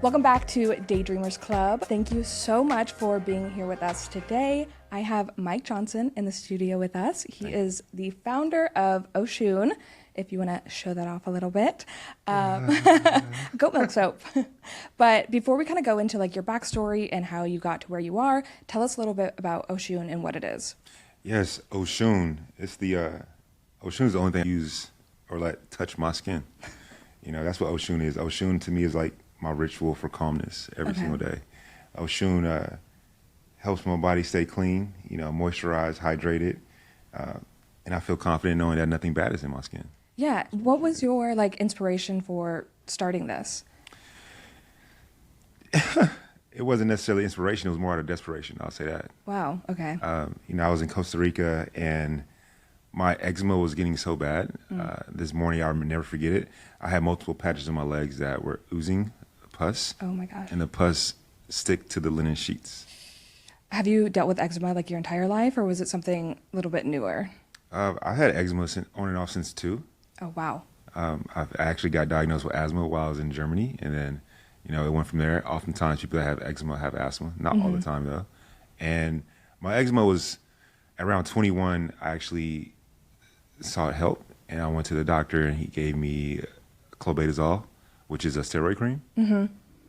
Welcome back to Daydreamers Club. Thank you so much for being here with us today. I have Mike Johnson in the studio with us. He is the founder of Oshun, if you want to show that off a little bit. Goat milk soap. But before we kind of go into like your backstory and how you got to where you are, tell us a little bit about Oshun and what it is. Yes, Oshun. It's the Oshun is the only thing I use or let touch my skin. You know, that's what Oshun is. Oshun to me is like my ritual for calmness every single day. Oshun helps my body stay clean, you know, moisturized, hydrated, and I feel confident knowing that nothing bad is in my skin. Yeah. What was your like inspiration for starting this? It wasn't necessarily inspiration. It was more out of desperation. I'll say that. Wow. Okay. You know, I was in Costa Rica and my eczema was getting so bad. This morning, I'll never forget it. I had multiple patches on my legs that were oozing pus. Oh my gosh. And the pus stick to the linen sheets. Have you dealt with eczema like your entire life, or was it something a little bit newer? I had eczema on and off since 2. Oh, wow. I actually got diagnosed with asthma while I was in Germany, and then, you know, it went from there. Oftentimes, people that have eczema have asthma. Not all the time, though. And my eczema was around 21. I actually sought help, and I went to the doctor, and he gave me clobetasol, which is a steroid cream.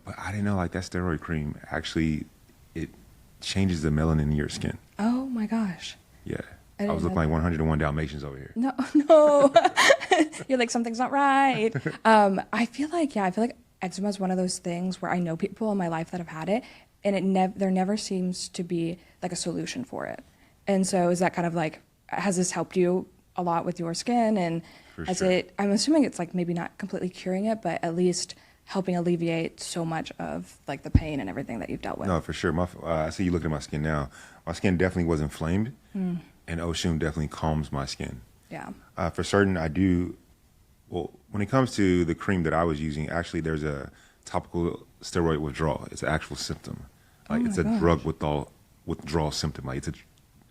But I didn't know, like, that steroid cream actually, it changes the melanin in your skin. Oh my gosh. Yeah. I was looking like 101 Dalmatians over here. No. You're like, something's not right. I feel like eczema is one of those things where I know people in my life that have had it, and there never seems to be like a solution for it. And so is that kind of like, has this helped you a lot with your skin? And I'm assuming it's like maybe not completely curing it, but at least helping alleviate so much of like the pain and everything that you've dealt with. No, for sure. I see you looking at my skin now. My skin definitely was inflamed, and Oshun definitely calms my skin. Yeah. For certain, I do. Well, when it comes to the cream that I was using, actually, there's a topical steroid withdrawal. It's an actual symptom. Like it's a drug withdrawal symptom. Like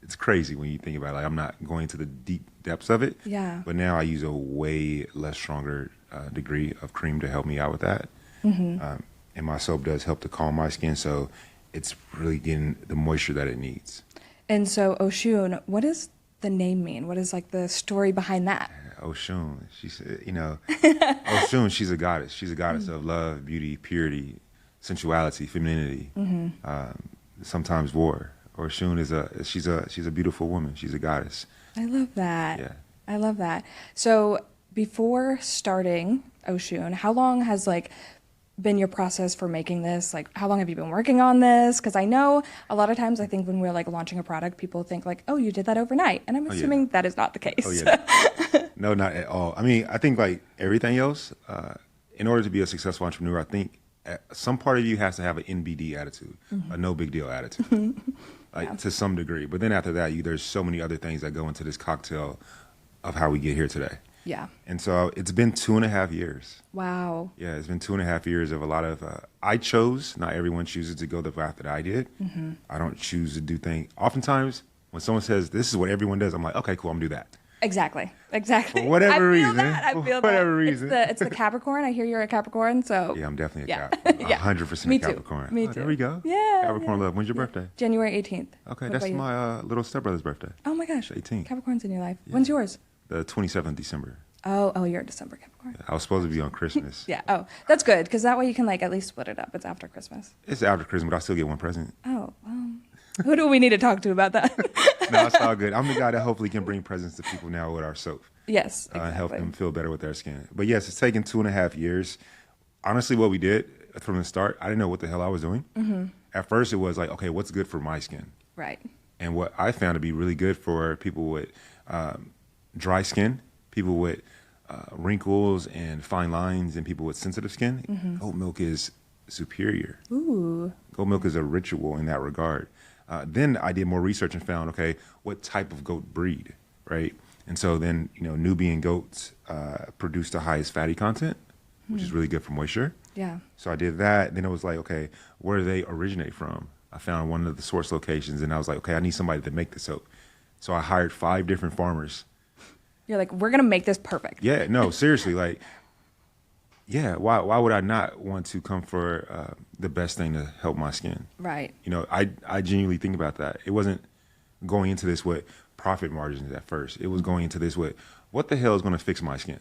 it's crazy when you think about it. Like I'm not going to the deep depths of it. Yeah. But now I use a way less stronger degree of cream to help me out with that. And my soap does help to calm my skin, so it's really getting the moisture that it needs. And so Oshun, what does the name mean? What is like the story behind that? Oshun, she's, you know, Oshun, she's a goddess. She's a goddess of love, beauty, purity, sensuality, femininity, sometimes war. Oshun she's a beautiful woman. She's a goddess. I love that. Yeah. I love that. So before starting Oshun, how long has like been your process for making this? Like, how long have you been working on this? Because I know a lot of times I think when we're like launching a product, people think like, oh, you did that overnight. And I'm assuming that is not the case. Oh, yeah. No, not at all. I mean, I think like everything else, in order to be a successful entrepreneur, I think some part of you has to have an NBD attitude, a no big deal attitude, to some degree. But then after that, there's so many other things that go into this cocktail of how we get here today. Yeah. And so it's been 2.5 years. Wow. Yeah, it's been 2.5 years of a lot of, I chose, not everyone chooses to go the path that I did. I don't choose to do things. Oftentimes when someone says, this is what everyone does, I'm like, okay, cool, I'm gonna do that. Exactly. For whatever reason. I feel that. Whatever reason. It's the Capricorn. I hear you're a Capricorn, so. Yeah, I'm definitely a Capricorn. 100% Me a too. Capricorn. Me too. There we go. Yeah. Capricorn love. When's your birthday? January 18th. Okay, What that's about you? my little stepbrother's birthday. Oh my gosh. 18th. Capricorn's in your life. When's yours? The 27th December. Oh, you're a December Capricorn. I was supposed to be on Christmas. Yeah. Oh, that's good because that way you can like at least split it up. It's after Christmas. It's after Christmas, but I still get one present. Oh, who do we need to talk to about that? No, it's all good. I'm the guy that hopefully can bring presents to people now with our soap. Yes, exactly. And help them feel better with their skin. But yes, it's taken 2.5 years. Honestly, what we did from the start, I didn't know what the hell I was doing. At first, it was like, okay, what's good for my skin? Right. And what I found to be really good for people with dry skin, people with wrinkles and fine lines, and people with sensitive skin, goat milk is superior. Ooh. Goat milk is a ritual in that regard. Then I did more research and found, okay, what type of goat breed, right? And so then, you know, Nubian goats produce the highest fatty content, which is really good for moisture. Yeah. So I did that. Then it was like, okay, where do they originate from? I found one of the source locations, and I was like, okay, I need somebody to make the soap. So I hired 5 different farmers. You're like, we're going to make this perfect. Yeah, no, seriously, like, Yeah, why would I not want to come for the best thing to help my skin? Right. You know, I genuinely think about that. It wasn't going into this with profit margins at first. It was going into this with what the hell is going to fix my skin?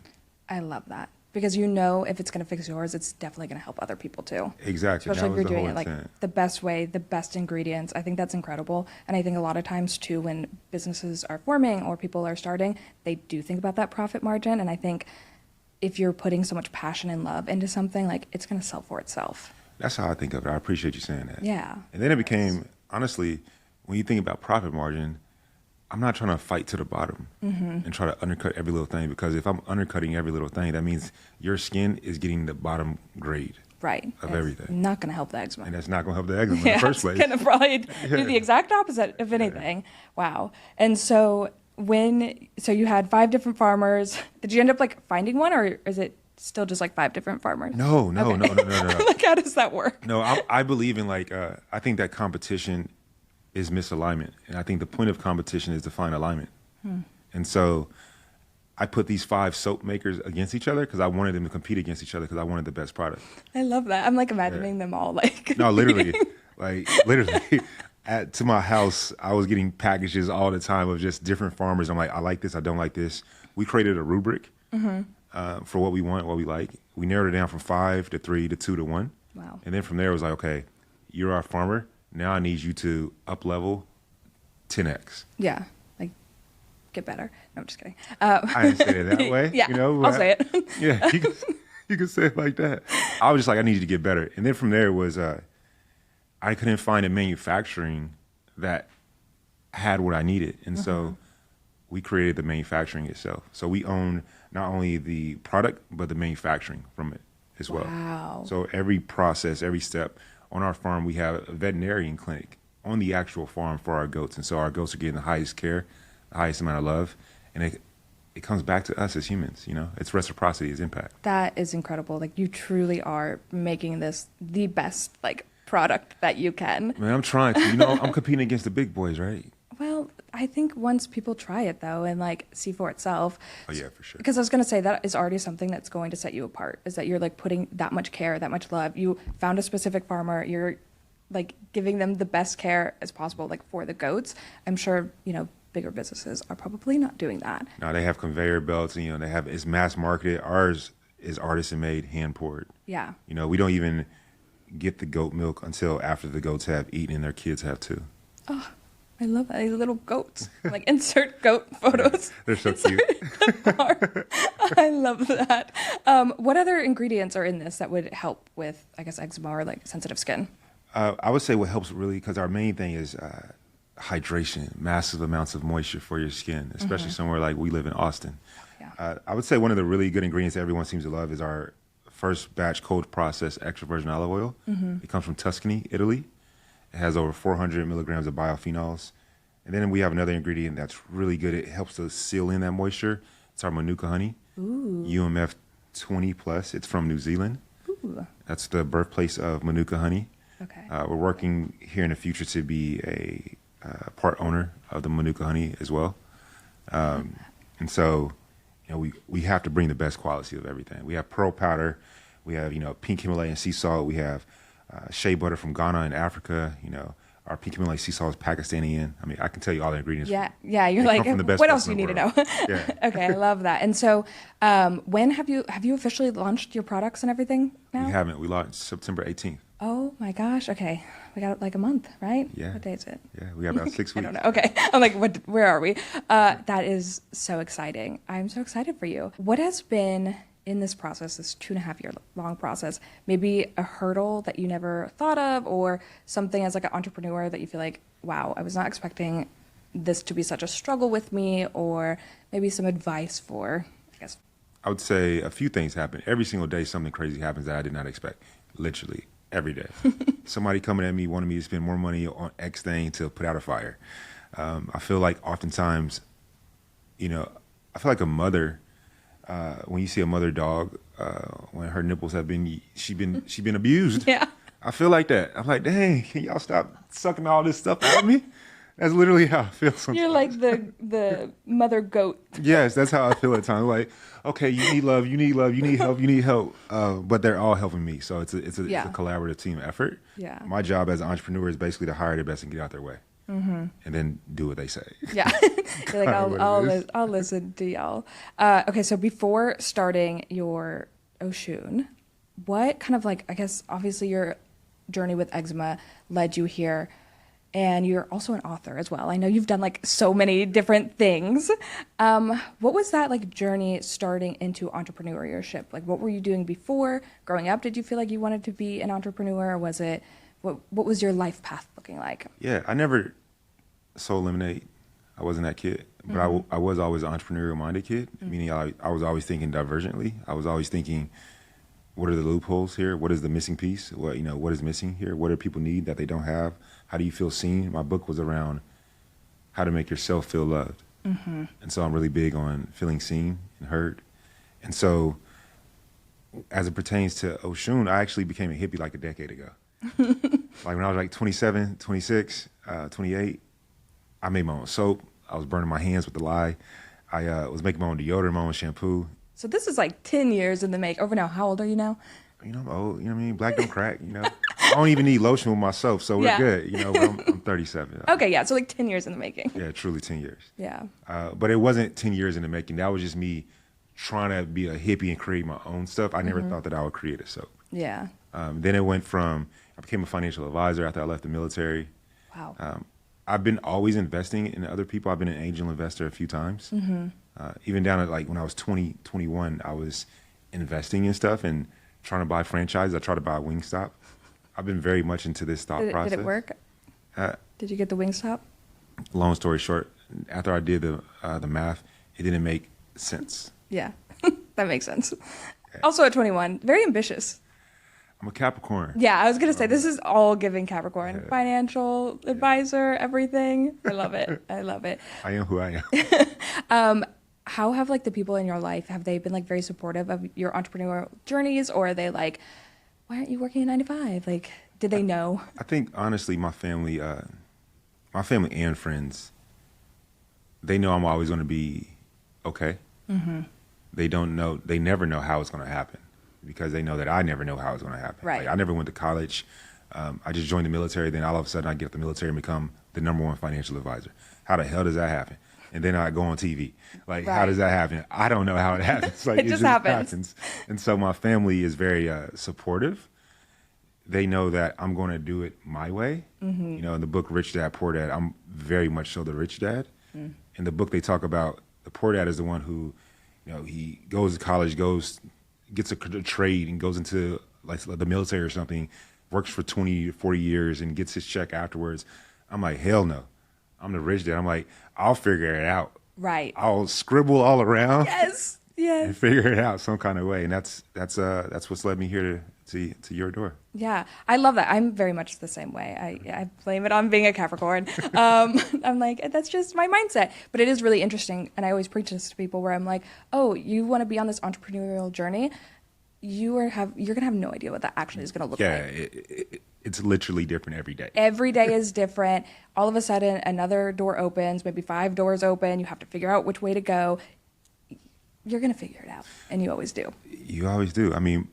I love that. Because you know if it's going to fix yours, it's definitely going to help other people too. Exactly. Especially That if was you're the doing whole it like intent. the best way, the best ingredients. I think that's incredible. And I think a lot of times too, when businesses are forming or people are starting, they do think about that profit margin. And I think if you're putting so much passion and love into something, like it's going to sell for itself. That's how I think of it. I appreciate you saying that. Yeah. And then it became, honestly, when you think about profit margin, I'm not trying to fight to the bottom and try to undercut every little thing, because if I'm undercutting every little thing, that means your skin is getting the bottom grade Right. of It's everything. not going to help the eczema. And that's not going to help the eczema in Yeah, the first place. it's going to probably do the exact opposite, if anything. Wow. And so so you had 5 different farmers. Did you end up like finding one, or is it still just like 5 different farmers? No. Like, how does that work? No, I believe in like, I think that competition is misalignment. And I think the point of competition is to find alignment. And so I put these 5 soap makers against each other because I wanted them to compete against each other because I wanted the best product. I love that. I'm like imagining them all like. No, literally, to my house, I was getting packages all the time of just different farmers. I'm like, I like this, I don't like this. We created a rubric for what we want, what we like. We narrowed it down from 5 to 3 to 2 to 1. Wow. And then from there, it was like, okay, you're our farmer. Now I need you to up level 10x. Yeah. Like, get better. No, I'm just kidding. I didn't say it that way. Yeah, you know, I'll say it. Yeah, you can say it like that. I was just like, I need you to get better. And then from there was, I couldn't find a manufacturing that had what I needed. And so we created the manufacturing itself. So we own not only the product, but the manufacturing from it as well. Wow. So every process, every step on our farm, we have a veterinarian clinic on the actual farm for our goats. And so our goats are getting the highest care, the highest amount of love. And it comes back to us as humans, you know, it's reciprocity, it's impact. That is incredible. Like, you truly are making this the best like product that you can. Man, I'm trying to, you know, I'm competing against the big boys, right? Well, I think once people try it though and like see for itself. Oh yeah, for sure. Because I was going to say that is already something that's going to set you apart, is that you're like putting that much care, that much love. You found a specific farmer, you're like giving them the best care as possible, like for the goats. I'm sure, you know, bigger businesses are probably not doing that. Now they have conveyor belts, and, you know, it's mass marketed. Ours is artisan made, hand poured. Yeah. You know, we don't even get the goat milk until after the goats have eaten and their kids have too. Oh, I love that. These little goats. Like, insert goat photos. They're so Insert cute. bar. I love that. What other ingredients are in this that would help with, I guess, eczema or like sensitive skin? I would say what helps really, because our main thing is hydration, massive amounts of moisture for your skin, especially somewhere like we live in Austin. Yeah. I would say one of the really good ingredients that everyone seems to love is our first batch cold processed extra virgin olive oil. It comes from Tuscany, Italy. It has over 400 milligrams of biophenols. And then we have another ingredient that's really good. It helps to seal in that moisture. It's our Manuka honey, UMF 20 plus. It's from New Zealand. Ooh. That's the birthplace of Manuka honey. Okay. We're working here in the future to be a part owner of the Manuka honey as well. And so, you know, we have to bring the best quality of everything. We have pearl powder. We have, you know, pink Himalayan sea salt. We have shea butter from Ghana in Africa. You know, our pink Himalayan sea salt is Pakistani. I mean, I can tell you all the ingredients. Yeah. Yeah. You're They like, come from the best what place else do you in need the to know? world. Yeah. Okay. I love that. And so, when have you officially launched your products and everything now? We haven't. We launched September 18th. Oh my gosh. Okay. We got like a month, right? Yeah. What day is it? Yeah, we have about 6 I weeks. don't know. Okay. I'm like, where are we? That is so exciting. I'm so excited for you. What has been in this process, this 2.5-year long process, maybe a hurdle that you never thought of, or something as like an entrepreneur that you feel like, wow, I was not expecting this to be such a struggle with me, or maybe some advice for, I guess. I would say a few things happen. Every single day, something crazy happens that I did not expect. Literally every day. Somebody coming at me wanting me to spend more money on X thing to put out a fire. I feel like oftentimes, you know, I feel like a mother, when you see a mother dog, when her nipples have been, she been abused. Yeah. I feel like that. I'm like, dang, can y'all stop sucking all this stuff out of me? That's literally how I feel sometimes. You're like the mother goat. Yes, that's how I feel at times. Like, okay, you need love, you need love, you need help, you need help. But they're all helping me, so it's a collaborative team effort. Yeah. My job as an entrepreneur is basically to hire the best and get out their way, and then do what they say. Yeah. You're like, I'll listen to y'all. Okay, so before starting your Oshun, what kind of like, I guess obviously your journey with eczema led you here, and you're also an author as well. I know you've done like so many different things. What was that like journey starting into entrepreneurship? Like what were you doing before growing up? Did you feel like you wanted to be an entrepreneur, or was it, what was your life path looking like? Yeah, I never sold lemonade. I wasn't that kid, but I was always an entrepreneurial minded kid, meaning I was always thinking divergently. I was always thinking, what are the loopholes here? What is the missing piece? What is missing here? What do people need that they don't have? How do you feel seen? My book was around how to make yourself feel loved. And so I'm really big on feeling seen and heard. And so as it pertains to Oshun, I actually became a hippie like a decade ago. Like when I was like 27, 26, 28, I made my own soap. I was burning my hands with the lye. I was making my own deodorant, my own shampoo. So this is like 10 years in the make. Over now, how old are you now? I'm old, you know what I mean? Black don't crack, I don't even need lotion with myself, so we're good, but I'm 37. Okay, yeah, so like 10 years in the making. Yeah, truly 10 years. Yeah. But it wasn't 10 years in the making. That was just me trying to be a hippie and create my own stuff. I never thought that I would create a soap. Yeah. Then it went from, I became a financial advisor after I left the military. Wow. I've been always investing in other people. I've been an angel investor a few times. Even down at like when I was 20, 21, I was investing in stuff and trying to buy franchises. I tried to buy Wingstop. I've been very much into this thought process. Did it work? Did you get the Wingstop? Long story short, after I did the math, it didn't make sense. Yeah, that makes sense. Also at 21, very ambitious. I'm a Capricorn. Yeah, I was going to say, this is all giving Capricorn. Financial advisor, everything. I love it. I love it. I am who I am. How have like the people in your life, have they been like very supportive of your entrepreneurial journeys, or are they like, why aren't you working a 9 to 5? Like, did they know? I think honestly, my family and friends, they know I'm always going to be okay. They never know how it's going to happen, because they know that I never know how it's going to happen. Right. Like, I never went to college. I just joined the military. Then all of a sudden I get out the military and become the #1 financial advisor. How the hell does that happen? And then I go on TV. Like, how does that happen? I don't know how it happens. Like, it just happens. And so my family is very supportive. They know that I'm going to do it my way. In the book Rich Dad, Poor Dad, I'm very much so the rich dad. In the book, they talk about the poor dad is the one who, he goes to college, gets a trade and goes into like the military or something, works for 20 to 40 years and gets his check afterwards. I'm like, hell no. I'm the rich dad. I'm like, I'll figure it out. Right. I'll scribble all around. Yes. And figure it out some kind of way. And that's what's led me here to your door. Yeah, I love that. I'm very much the same way. I blame it on being a Capricorn. I'm like, that's just my mindset. But it is really interesting, and I always preach this to people where I'm like, oh, you want to be on this entrepreneurial journey? You're gonna have no idea what that actually is gonna look like. Yeah, it's literally different every day. Every day is different. All of a sudden, another door opens, maybe 5 doors open. You have to figure out which way to go. You're gonna figure it out, and you always do. You always do. I mean,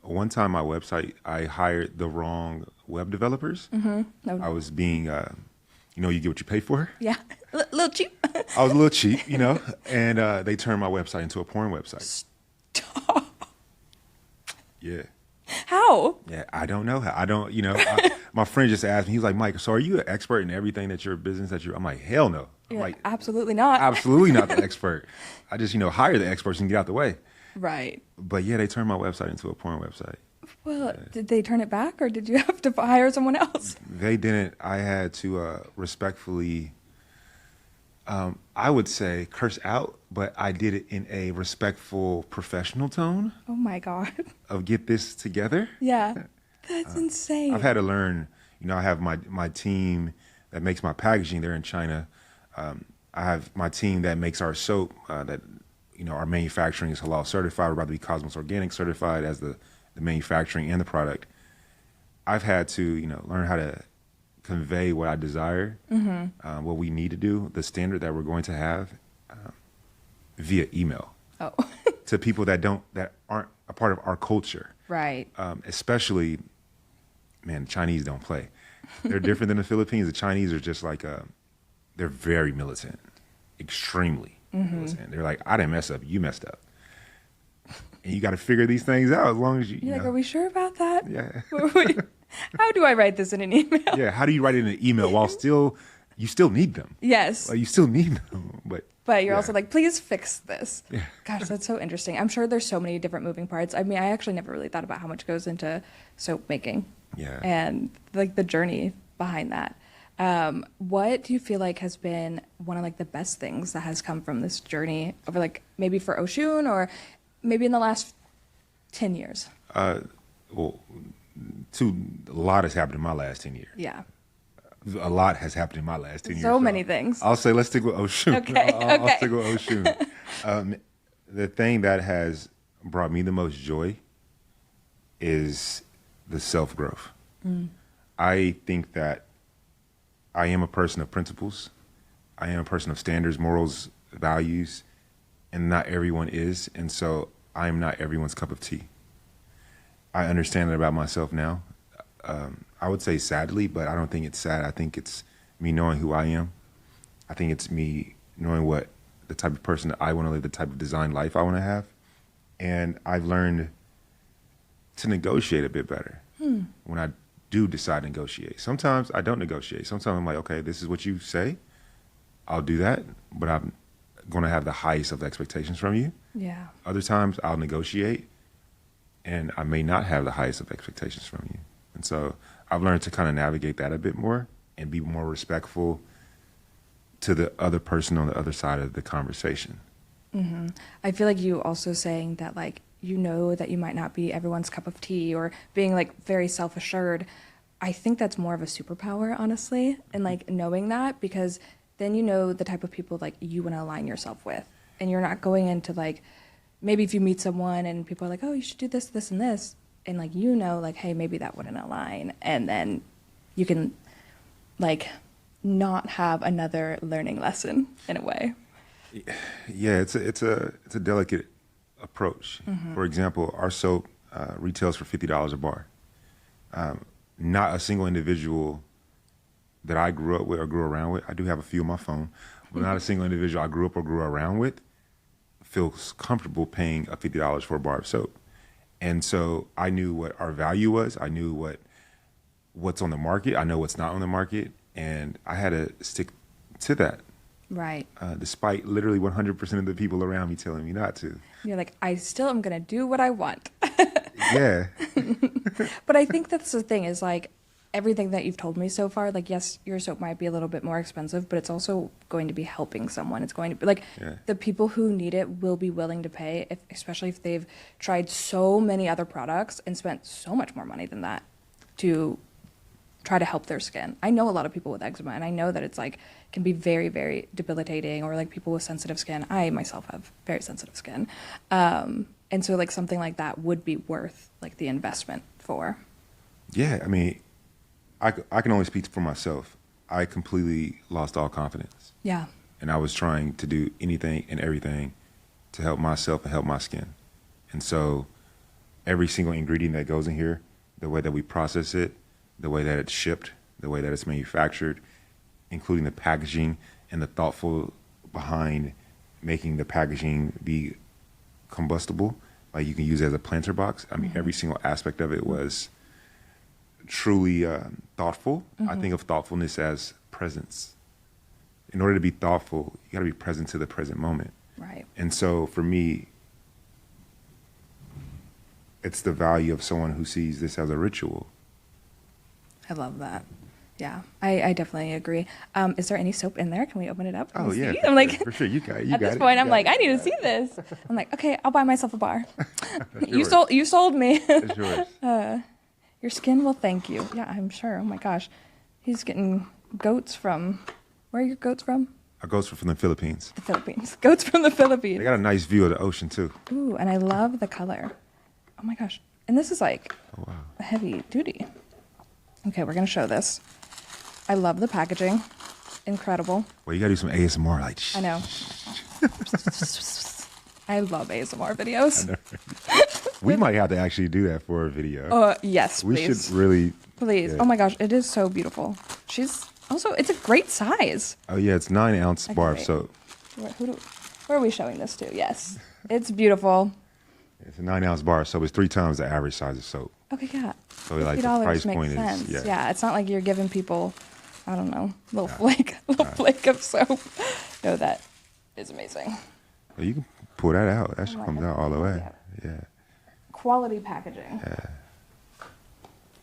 one time my website, I hired the wrong web developers. I was being, you get what you pay for. Yeah, a little cheap. I was a little cheap, and they turned my website into a porn website. Stop. Yeah. How? Yeah, I don't know how. I don't, my friend just asked me, he was like, Mike, so are you an expert in everything that your business I'm like, hell no. I'm You're like, absolutely not. Absolutely not the expert. I just, hire the experts and get out the way. Right. But yeah, they turned my website into a porn website. Well, did they turn it back, or did you have to hire someone else? They didn't. I had to respectfully, I would say, curse out, but I did it in a respectful, professional tone. Oh my God. Of get this together. Yeah. That's insane. I've had to learn, I have my team that makes my packaging. They're in China. I have my team that makes our soap, that, our manufacturing is halal certified. We're about to be Cosmos Organic certified as the manufacturing and the product. I've had to, learn how to convey what I desire, what we need to do, the standard that we're going to have via email Oh, to people that aren't a part of our culture. right. Especially, man, the Chinese don't play. They're different than the Philippines. The Chinese are just like, they're very militant, extremely militant. They're like, I didn't mess up, you messed up. And you got to figure these things out as long as you You're like, know. are we sure about that? Yeah. How do I write this in an email? Yeah, how do you write it in an email while you still need them? Yes. Like, you still need them, but You're yeah. also like, please fix this. Yeah. Gosh, that's so interesting. I'm sure there's so many different moving parts. I mean, I actually never really thought about how much goes into soap making. Yeah. And like the journey behind that. What do you feel like has been one of like the best things that has come from this journey over like maybe for Oshun or maybe in the last 10 years? Well, a lot has happened in my last 10 years. Yeah. A lot has happened in my last 10 years. So many things. I'll say let's stick with Oshun. Okay, I'll okay. stick with Oshun. The thing that has brought me the most joy is the self-growth. I think that I am a person of principles. I am a person of standards, morals, values, and not everyone is. And so I am not everyone's cup of tea. I understand that about myself now. I would say sadly, but I don't think it's sad. I think it's me knowing who I am. I think it's me knowing what the type of person that I want to live, the type of design life I want to have. And I've learned to negotiate a bit better when I do decide to negotiate. Sometimes I don't negotiate. Sometimes I'm like, okay, this is what you say. I'll do that, but I'm going to have the highest of expectations from you. Yeah. Other times I'll negotiate and I may not have the highest of expectations from you. And so I've learned to kind of navigate that a bit more and be more respectful to the other person on the other side of the conversation. I feel like you also saying that like you know that you might not be everyone's cup of tea or being like very self-assured. I think that's more of a superpower, honestly, and like knowing that, because then you know the type of people like you want to align yourself with, and you're not going into like maybe if you meet someone and people are like, oh, you should do this, this, and this, and like you know like, hey, maybe that wouldn't align, and then you can like not have another learning lesson in a way. Yeah, it's a delicate approach. For example, our soap retails for $50 a bar. Not a single individual that I grew up with or grew around with, I do have a few on my phone, but not a single individual I grew up or grew around with feels comfortable paying a $50 for a bar of soap. And so I knew what our value was. I knew what's on the market. I know what's not on the market. And I had to stick to that. Right. Despite literally 100% of the people around me telling me not to. You're like, I still am going to do what I want. Yeah. But I think that's the thing is like everything that you've told me so far, like, yes, your soap might be a little bit more expensive, but it's also going to be helping someone. It's going to be like the people who need it will be willing to pay, especially if they've tried so many other products and spent so much more money than that to try to help their skin. I know a lot of people with eczema, and I know that it's like can be very, very debilitating, or like people with sensitive skin. I myself have very sensitive skin. And so like something like that would be worth like the investment for. Yeah, I mean, I can only speak for myself. I completely lost all confidence. Yeah. And I was trying to do anything and everything to help myself and help my skin. And so every single ingredient that goes in here, the way that we process it, the way that it's shipped, the way that it's manufactured, including the packaging and the thoughtful behind making the packaging be combustible, like you can use it as a planter box. I mean, every single aspect of it was truly thoughtful. I think of thoughtfulness as presence. In order to be thoughtful, you got to be present to the present moment. Right. And so for me, it's the value of someone who sees this as a ritual. I love that. Yeah, I definitely agree. Is there any soap in there? Can we open it up? Can Oh we yeah, see? I'm like, for sure. You got it. at this point, I'm like, I need to see this. I'm like, okay, I'll buy myself a bar. You sold me. It's yours. Your skin will thank you. Yeah, I'm sure. Oh my gosh, he's getting goats from. Where are your goats from? Our goats were from the Philippines. The Philippines. Goats from the Philippines. They got a nice view of the ocean too. Ooh, and I love the color. Oh my gosh, and this is like Oh wow. heavy duty. Okay, we're gonna show this. I love the packaging. Incredible. Well, you gotta do some ASMR, like. I know. I love ASMR videos. I know. We might have to actually do that for a video. Yes, we please. should really. Please. Yeah. Oh my gosh, it is so beautiful. She's also, it's a great size. Oh yeah, it's 9-ounce bar of wait. soap. Where are we showing this to? Yes. It's beautiful. It's a 9-ounce bar of soap. It's 3 times the average size of soap. Okay, yeah. So like the price makes point sense. is Yeah, it's not like you're giving people, I don't know, little flake of soap. No, that is amazing. Well, you can pull that out. That should my comes God. out all the way. Yeah. Yeah. Quality packaging. Yeah.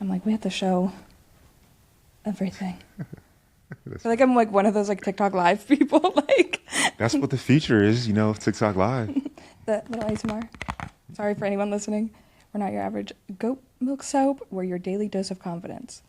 I'm like, we have to show everything. I feel like I'm like one of those like TikTok live people. Like That's what the feature is, TikTok Live. the little ASMR. Sorry for anyone listening. We're not your average goat milk soap. We're your daily dose of confidence.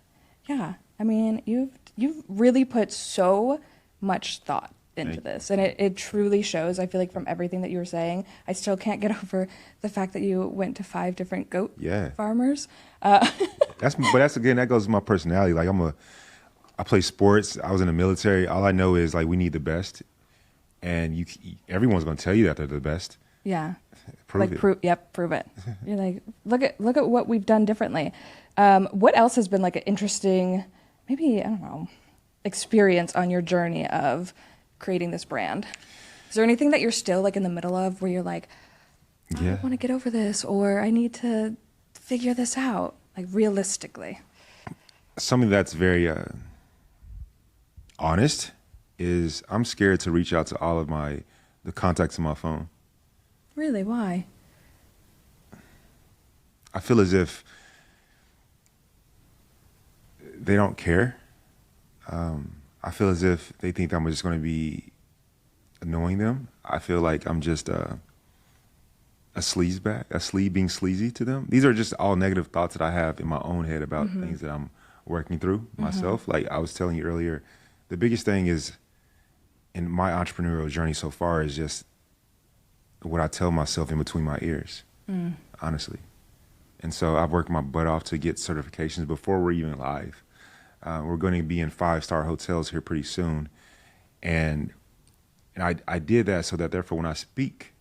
Yeah, I mean, you've really put so much thought into this, and it truly shows. I feel like from everything that you were saying, I still can't get over the fact that you went to 5 different goat farmers. That's again, that goes to my personality. Like I play sports. I was in the military. All I know is like we need the best, and everyone's going to tell you that they're the best. Yeah. Prove it. Prove it. You're like, look at what we've done differently. What else has been like an interesting, maybe, I don't know, experience on your journey of creating this brand? Is there anything that you're still like in the middle of where you're like, I want to get over this, or I need to figure this out, like realistically? Something that's very honest is I'm scared to reach out to all of the contacts on my phone. Really? Why? I feel as if they don't care. I feel as if they think I'm just going to be annoying them. I feel like I'm just a sleazebag, being sleazy to them. These are just all negative thoughts that I have in my own head about things that I'm working through myself. Like I was telling you earlier, the biggest thing is in my entrepreneurial journey so far is just what I tell myself in between my ears, honestly. And so I've worked my butt off to get certifications before we're even live. We're going to be in 5-star hotels here pretty soon. And I did that so that therefore when I speak,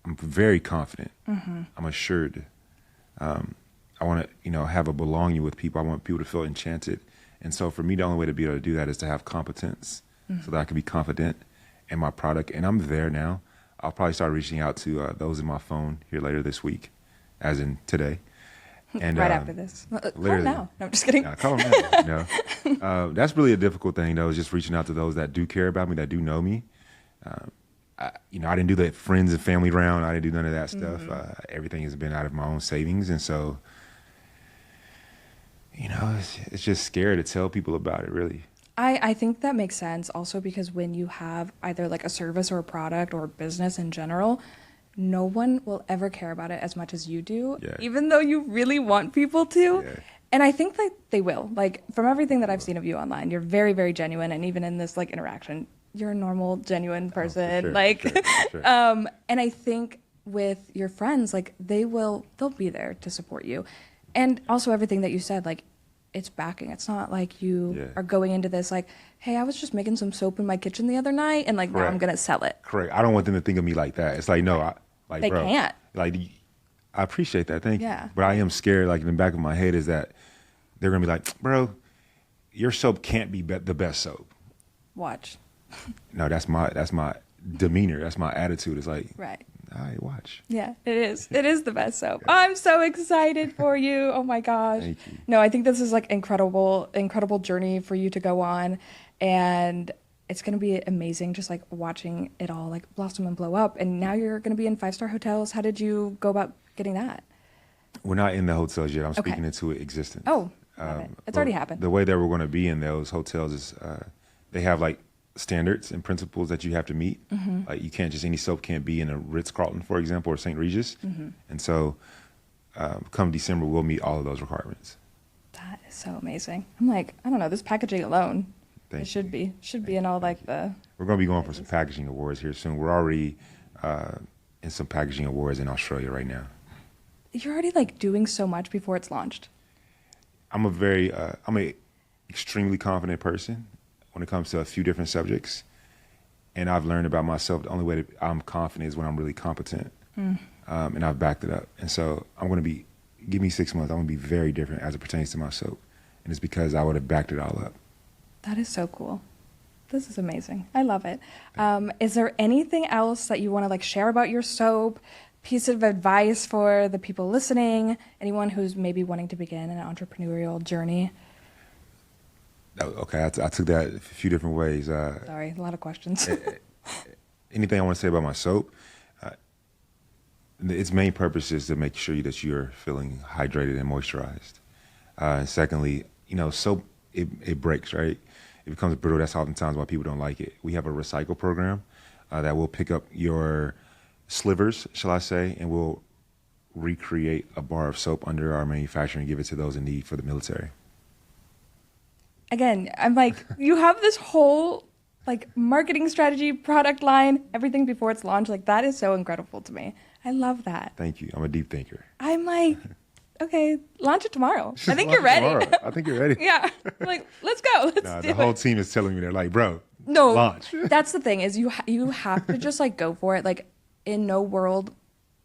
I'm very confident. I'm assured. I want to, have a belonging with people. I want people to feel enchanted. And so for me, the only way to be able to do that is to have competence so that I can be confident in my product. And I'm there now. I'll probably start reaching out to those in my phone here later this week, as in today. And right after this. Call literally, now. No, I'm just kidding. Call them now. That's really a difficult thing, though, is just reaching out to those that do care about me, that do know me. I didn't do the friends and family round. I didn't do none of that stuff. Everything has been out of my own savings. And so, it's just scary to tell people about it, really. I think that makes sense also because when you have either like a service or a product or a business in general, no one will ever care about it as much as you do, even though you really want people to. Yeah. And I think that they will. Like from everything that I've seen of you online, you're very, very genuine. And even in this like interaction, you're a normal, genuine person. Sure. And I think with your friends, like they'll be there to support you. And also everything that you said, like it's backing. It's not like you are going into this like, hey, I was just making some soap in my kitchen the other night and like now I'm going to sell it. Correct. I don't want them to think of me like that. It's like, no, they bro, can't. Like, I appreciate that. Thank you. But I am scared, like in the back of my head is that they're going to be like, bro, your soap can't be the best soap. Watch. No, that's my demeanor. That's my attitude. It's like, right. All right, watch. Yeah, it is. It is the best soap. I'm so excited for you. Oh my gosh. Thank you. No, I think this is like incredible journey for you to go on. And it's going to be amazing just like watching it all like blossom and blow up. And now you're going to be in 5-star hotels. How did you go about getting that? We're not in the hotels yet. I'm speaking into existence. Oh, it's already happened. The way that we're going to be in those hotels is they have like standards and principles that you have to meet. Like you can't just, any soap can't be in a Ritz-Carlton, for example, or St. Regis. And so come December, we'll meet all of those requirements. That is so amazing. I'm like, I don't know, this packaging alone, should be in all like the... We're going to be going for some packaging awards here soon. We're already in some packaging awards in Australia right now. You're already like doing so much before it's launched. I'm a extremely confident person when it comes to a few different subjects. And I've learned about myself, the only way that I'm confident is when I'm really competent. And I've backed it up. And so give me 6 months, I'm going to be very different as it pertains to my soap. And it's because I would have backed it all up. That is so cool. This is amazing. I love it. Is there anything else that you want to like share about your soap? Piece of advice for the people listening? Anyone who's maybe wanting to begin an entrepreneurial journey? Okay, I took that a few different ways. Sorry, a lot of questions. Anything I want to say about my soap? Its main purpose is to make sure that you're feeling hydrated and moisturized. And secondly, soap, it breaks, right? It becomes brittle. That's oftentimes why people don't like it. We have a recycle program that will pick up your slivers, shall I say, and we'll recreate a bar of soap under our manufacturer and give it to those in need for the military. Again, I'm like, you have this whole like marketing strategy, product line, everything before it's launched. Like that is so incredible to me. I love that. Thank you. I'm a deep thinker. I'm like, okay, launch it tomorrow. Just I think launch you're ready. tomorrow. I think you're ready. Yeah. Like, let's go. Let's do the whole it. team is telling me, they're like, bro, No, launch. That's the thing is you have to just like go for it. Like in no world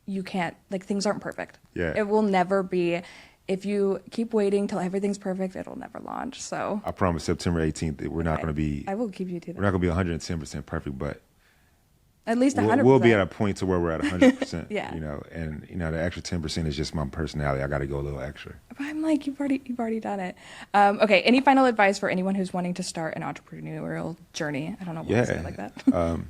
you can't, like things aren't perfect. Yeah. It will never be. If you keep waiting till everything's perfect, it'll never launch. So I promise September 18th that we're not going to be. I will keep you to that. We're not going to be 110% perfect, but at least 100%. we'll be at a point to where we're at 100%. Yeah. And the extra 10% is just my personality. I got to go a little extra. But I'm like, you've already done it. Okay. Any final advice for anyone who's wanting to start an entrepreneurial journey? I don't know why I say it like that.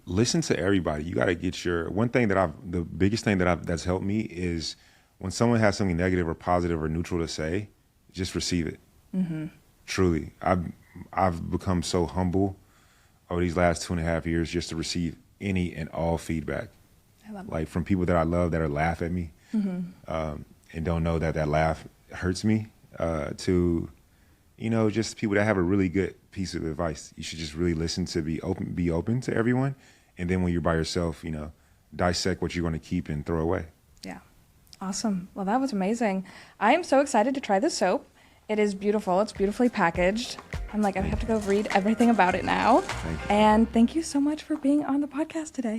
Listen to everybody. You got to get the biggest thing that's helped me is when someone has something negative or positive or neutral to say, just receive it. Mm-hmm. Truly. I've become so humble over these last 2.5 years just to receive any and all feedback. I love like from people that I love that are laugh at me and don't know that laugh hurts me to, just people that have a really good piece of advice. You should just really listen to be open to everyone. And then when you're by yourself, dissect what you're going to keep and throw away. Yeah. Awesome. Well, that was amazing. I am so excited to try the soap. It is beautiful. It's beautifully packaged. I'm like, I have to go read everything about it now. Thank you. And thank you so much for being on the podcast today.